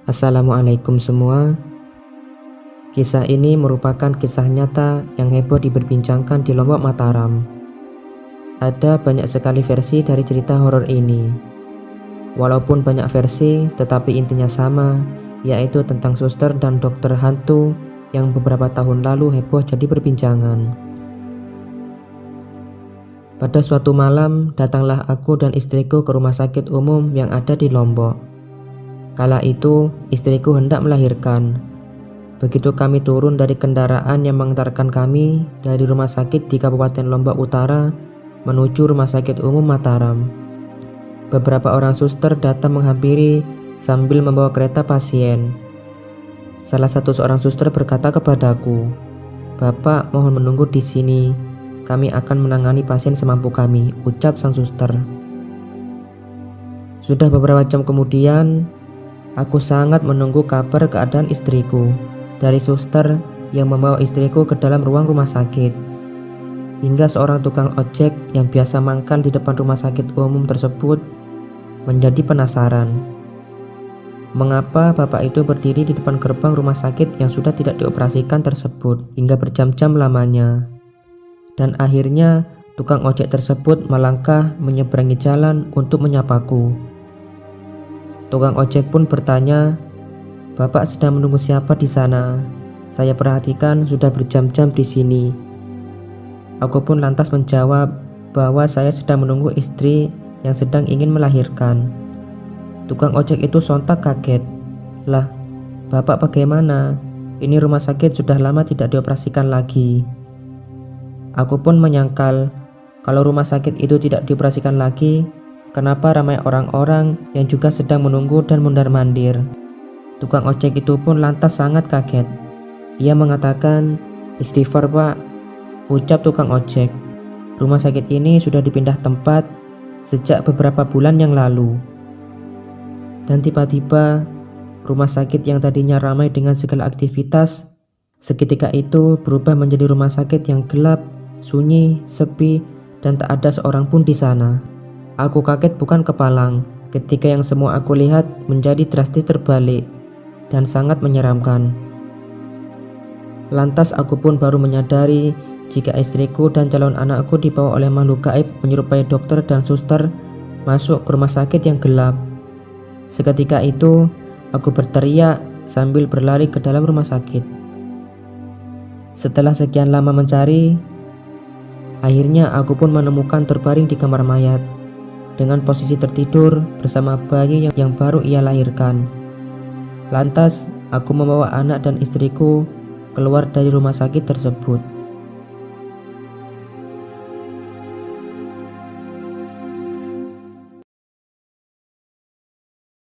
Assalamualaikum semua. Kisah ini merupakan kisah nyata yang heboh diperbincangkan di Lombok Mataram. Ada banyak sekali versi dari cerita horor ini. Walaupun banyak versi, tetapi intinya sama, yaitu tentang suster dan dokter hantu yang beberapa tahun lalu heboh jadi perbincangan. Pada suatu malam, datanglah aku dan istriku ke rumah sakit umum yang ada di Lombok. Kala itu, istriku hendak melahirkan. Begitu kami turun dari kendaraan yang mengantarkan kami dari rumah sakit di Kabupaten Lombok Utara menuju Rumah Sakit Umum Mataram. Beberapa orang suster datang menghampiri sambil membawa kereta pasien. Salah satu seorang suster berkata kepadaku, "Bapak mohon menunggu di sini. Kami akan menangani pasien semampu kami," ucap sang suster. Sudah beberapa jam kemudian, aku sangat menunggu kabar keadaan istriku dari suster yang membawa istriku ke dalam ruang rumah sakit. Hingga seorang tukang ojek yang biasa mangkal di depan rumah sakit umum tersebut menjadi penasaran. Mengapa bapak itu berdiri di depan gerbang rumah sakit yang sudah tidak dioperasikan tersebut hingga berjam-jam lamanya. Dan akhirnya tukang ojek tersebut melangkah menyeberangi jalan untuk menyapaku. Tukang ojek pun bertanya, "Bapak sedang menunggu siapa di sana? Saya perhatikan sudah berjam-jam di sini." Aku pun lantas menjawab bahwa saya sedang menunggu istri yang sedang ingin melahirkan. Tukang ojek itu sontak kaget. "Lah, Bapak bagaimana? Ini rumah sakit sudah lama tidak dioperasikan lagi." Aku pun menyangkal, kalau rumah sakit itu tidak dioperasikan lagi, kenapa ramai orang-orang yang juga sedang menunggu dan mondar-mandir? Tukang ojek itu pun lantas sangat kaget. Ia mengatakan, "Istighfar Pak," ucap tukang ojek. "Rumah sakit ini sudah dipindah tempat sejak beberapa bulan yang lalu." Dan tiba-tiba, rumah sakit yang tadinya ramai dengan segala aktivitas, seketika itu berubah menjadi rumah sakit yang gelap, sunyi, sepi, dan tak ada seorang pun di sana. Aku kaget bukan kepalang ketika yang semua aku lihat menjadi drastis terbalik dan sangat menyeramkan. Lantas aku pun baru menyadari jika istriku dan calon anakku dibawa oleh makhluk gaib menyerupai dokter dan suster masuk ke rumah sakit yang gelap. Seketika itu aku berteriak sambil berlari ke dalam rumah sakit. Setelah sekian lama mencari, akhirnya aku pun menemukan terbaring di kamar mayat dengan posisi tertidur bersama bayi yang baru ia lahirkan. Lantas, aku membawa anak dan istriku keluar dari rumah sakit tersebut.